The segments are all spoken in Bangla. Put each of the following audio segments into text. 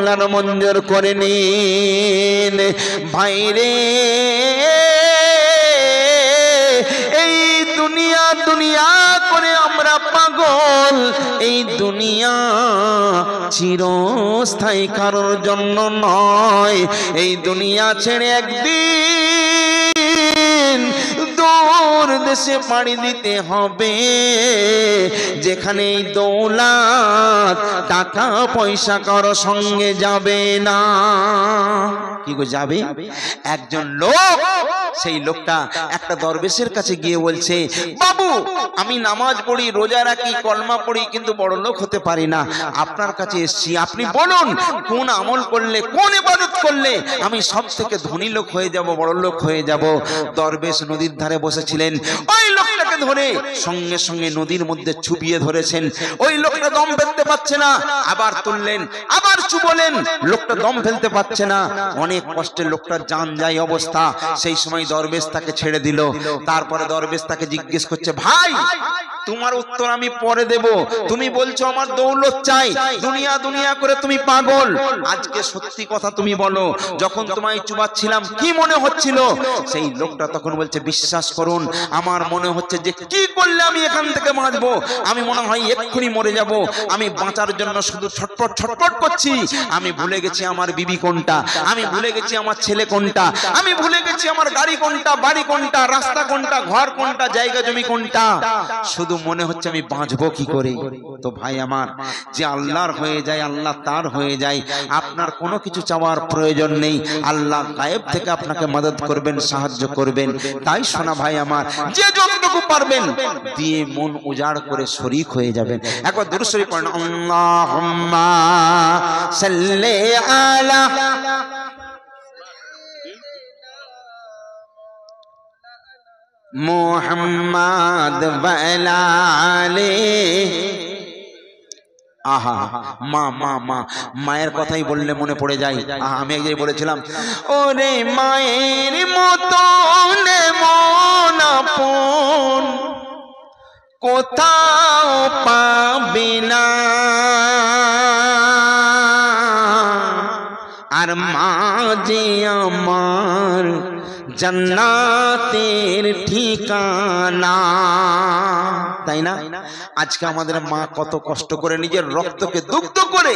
কল্যাণ মঞ্জুর করে নিন। ভাইরে এই দুনিয়া দুনিয়া করে আমরা পাগল। এই দুনিয়া চিরস্থায়ী কারোর জন্য নয়। এই দুনিয়া ছেড়ে একদিন দূর দেশে পাড়ি দিতে হবে, যেখানে এই দৌলত টাকা পয়সা কারো সঙ্গে যাবে না। কি গো যাবে? একজন লোক, সেই লোকটা একটা দরবেশের কাছে গিয়ে বলছে, বাবু আমি নামাজ পড়ি, রোজা রাখি, কলমা পড়ি, কিন্তু বড় লোক হতে পারি না। আপনার কাছে এসেছি, আপনি বলুন কোন আমল করলে, কোন ইবাদত করলে আমি সব থেকে ধনী লোক হয়ে যাব, বড় লোক হয়ে যাব। দরবেশ নদীর ধারে বসেছিলেন, ওই লোকটাকে ধরে সঙ্গে সঙ্গে নদীর মধ্যে চুবিয়ে ধরেছেন। ওই লোকটা দম ফেলতে পারছে না, আবার তুললেন, আবার চুবলেন, লোকটা দম ফেলতে পারছে না। অনেক কষ্টে লোকটার জান যায় অবস্থা। সেই সময় দরবেশ তাকে ছেড়ে দিল। তারপরে দরবেশ তাকে জিজ্ঞেস করছে, ভাই তোমার উত্তর আমি পরে দেব, তুমি বলছো আমার দৌলত চাই, দুনিয়া দুনিয়া করে তুমি পাগল, আজকে সত্যি কথা তুমি বলো, যখন তোমায় চুবাচ্ছিলাম কি মনে হচ্ছিল? সেই লোকটা তখন বলছে, বিশ্বাস করুন আমার মনে হচ্ছে যে কি করলে আমি এখান থেকে বাঁচবো, আমি মনে হয় এক্ষুনি মরে যাব। আমি বাঁচার জন্য শুধু ছটপট ছটপট করছি। আমি ভুলে গেছি আমার বিবি কোনটা, আমি ভুলে গেছি আমার ছেলে কোনটা, আমি ভুলে গেছি আমার গাড়ি কোনটা, বাড়ি কোনটা, রাস্তা কোনটা, ঘর কোনটা, জায়গা জমি কোনটা। শুধু মনে হচ্ছে আমি বাঁচবো কি করে। তো ভাই আমার, যে আল্লাহর হয়ে যায় আল্লাহ তার হয়ে যায়। আপনার কোনো কিছু চাওয়ার প্রয়োজন নেই, আল্লাহ গায়েব থেকে আপনাকে মদদ করবেন, সাহায্য করবেন। তাই শোনা ভাই আমার, যে যতটুকু পারবেন দিয়ে মন উজাড় করে শরীক হয়ে যাবেন। একবার দুরূদ শরীফ পড়েন, আল্লাহুম্মা সাল্লি আলা মুহাম্মাদ ওয়া আলা আলিহি। আহা, মা মা মা, মায়ের কথাই বললে মনে পড়ে যায়। আমি এক জায়গায় বলেছিলাম, ওরে মায়ের মতন মন আপন কোথাও পাবে না, আর মা যে আমার জান্নাতের ঠিকানা। তাই না? আজকে আমাদের মা কত কষ্ট করে নিজের রক্তকে দুগ্ধ করে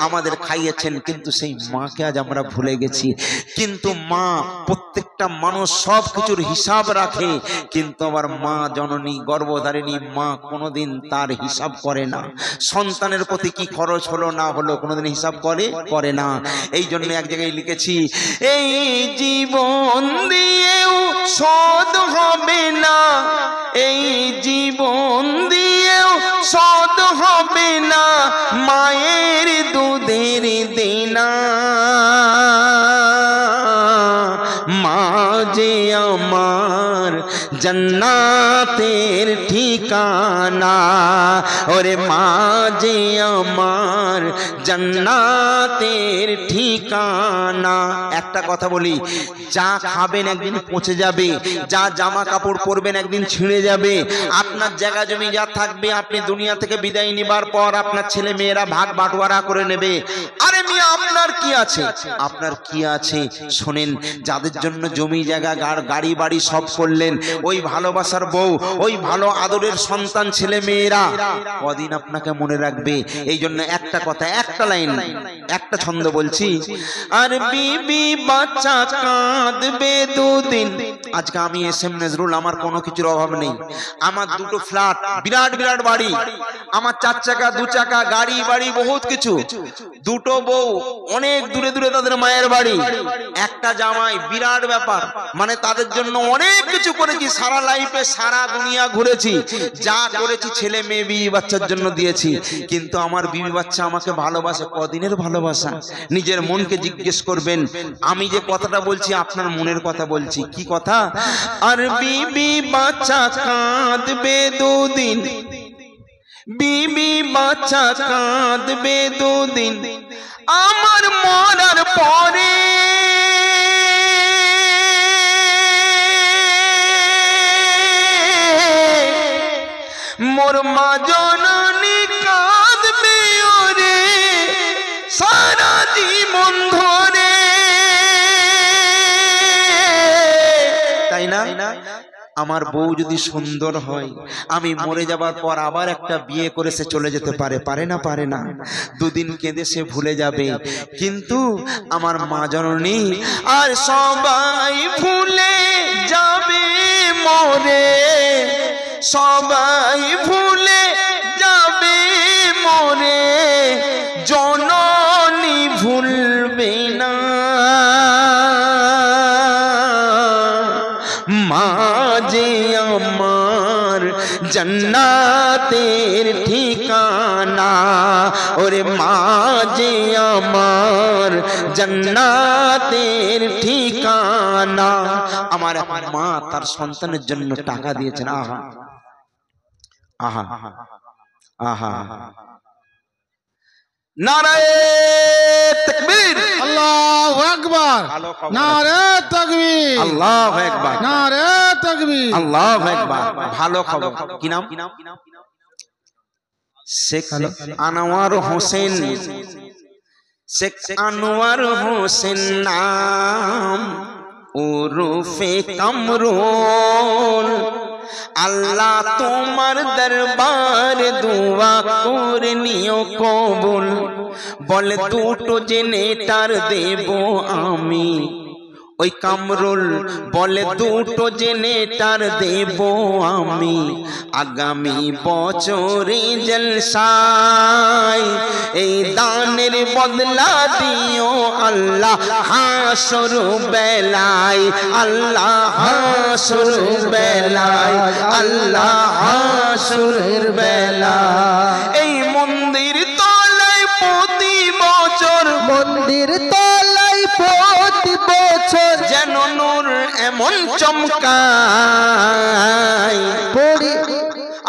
আমাদের খাইয়েছেন, কিন্তু সেই মাকে আজ আমরা ভুলে গেছি। কিন্তু মা, প্রত্যেকটা মানুষ সব কিছুর হিসাব রাখে, কিন্তু আবার মা জননী গর্ভধারিণী মা কোনোদিন তার হিসাব করে না। সন্তানের প্রতি কি খরচ হলো না হলো কোনোদিন হিসাব করে না। এই জন্য এক জায়গায় লিখেছি, এই জীবন দিয়েও শোধ হবে না, এই জীবন দিয়েও শোধ হবে না মায়ের দুধের দেনা। মা যে আমার জান্নাতের ঠিকানা, ওরে মা যে আমার জান্নাতের ঠিকানা। একটা কথা বলি, যা খাবেন একদিন পচে যাবে, যা জামা কাপড় পরবেন একদিন ছিঁড়ে যাবে, আপনার জায়গা জমি যা থাকবে আপনি দুনিয়া থেকে বিদায় নিবার পর আপনার ছেলে মেয়েরা ভাগ বাটোয়ারা করে নেবে। আরে মিয়া, আপনার কি আছে? আপনার কি আছে? শোনেন, যাদের জন্য জমি জায়গা গাড়ি বাড়ি সব করলেন, ওই ভালোবাসার বউ, ওই ভালো আদরের সন্তান ছেলে মেয়েরা কদিন আপনাকে মনে রাখবে? এই জন্য একটা কথা, একটা লাইন, একটা ছন্দ বলছি, আর বিবি বাচ্চা কাঁদবে দুদিন। আজকে আমি এসএম নজরুল, আমার কোনো কিছুর অভাব নেই, আমার দুটো ফ্ল্যাট, বিরাট বিরাট বাড়ি, আমার 4 চাকা 2 চাকা গাড়ি বাড়ি বহুত কিছু, দুটো বউ, অনেক দূরে দূরে তাদের মায়ের বাড়ি, একটা জামাই, বিরাট ব্যাপার। মানে তাদের জন্য অনেক কিছু করেছি, সারা লাইফে সারা দুনিয়া ঘুরেছি, যা করেছি ছেলে মেয়ে বিবি বাচ্চার জন্য দিয়েছি। কিন্তু আমার বিবি বাচ্চা আমাকে ভালোবাসে, কদিনের ভালোবাসা? নিজের মনকে জিজ্ঞেস করবেন। আমি যে কথাটা বলছি আপনার মনের কথা বলছি। কি কথা? আর বিবি বাচ্চা কাঁদবে দুদিন, বিবি বাচ্চা কাঁদবে দুদিন, আমার মরার পরে মোর মা জননী কাঁদবে ওরে সারা জীবন। না? আমার বউ যদি সুন্দর হয়, আমি মরে যাবার পর আবার একটা বিয়ে করে সে চলে যেতে পারে, পারে না? পারে না? দুদিন কেঁদে সে ভুলে যাবে, কিন্তু আমার মা জননী আর সবাই ভুলে যাবে মরে, সবাই ভুলে যাবে মরে, জননী ভুলবে না। মা যে আমার জান্নাতের ঠিকানা, ওরে মা যে আমার জান্নাতের ঠিকানা। আমার মা তার সন্তানের জন্য টাকা দিয়েছেন। আহা আহা আহা, নারায়ে তাকবীর, আল্লাহু আকবার, নারায়ে তাকবীর, আল্লাহু আকবার, নারায়ে তাকবীর, আল্লাহু আকবার। ভালো খবর। কি নাম? শেখ আনোয়ার হোসেন। শেখ আনোয়ার হোসেন নাম, উরুফে কামরুল। আল্লাহ তোমার দরবার দোয়া করে নিও কবুল। বলে দুটো জেনেটার দেব আমি, ওই কামরুল বলে দুটো জেনেটার দেব আমি। আগামী বছরে জলসায় এই দানের বদলা দিও আল্লাহ হাসর বেলায়, আল্লাহ হাসর বেলায়, আল্লাহ হাসর বেলায়। এই মন্দির তলায় প্রতি বছর, মন্দির তলায় প্রতি বছর যেন নূর এমন চমকায় পড়ি,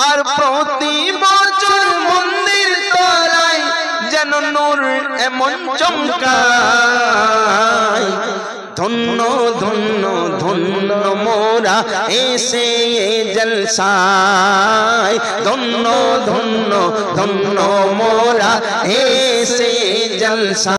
আর প্রতি বছর মন্দির তলায় যেন নূর এমন চমকায়। ধন্য ধন্য ধন্য মোরা এসে জলসায়, ধন্য ধন্য ধন্য মোরা এসে জলসায়।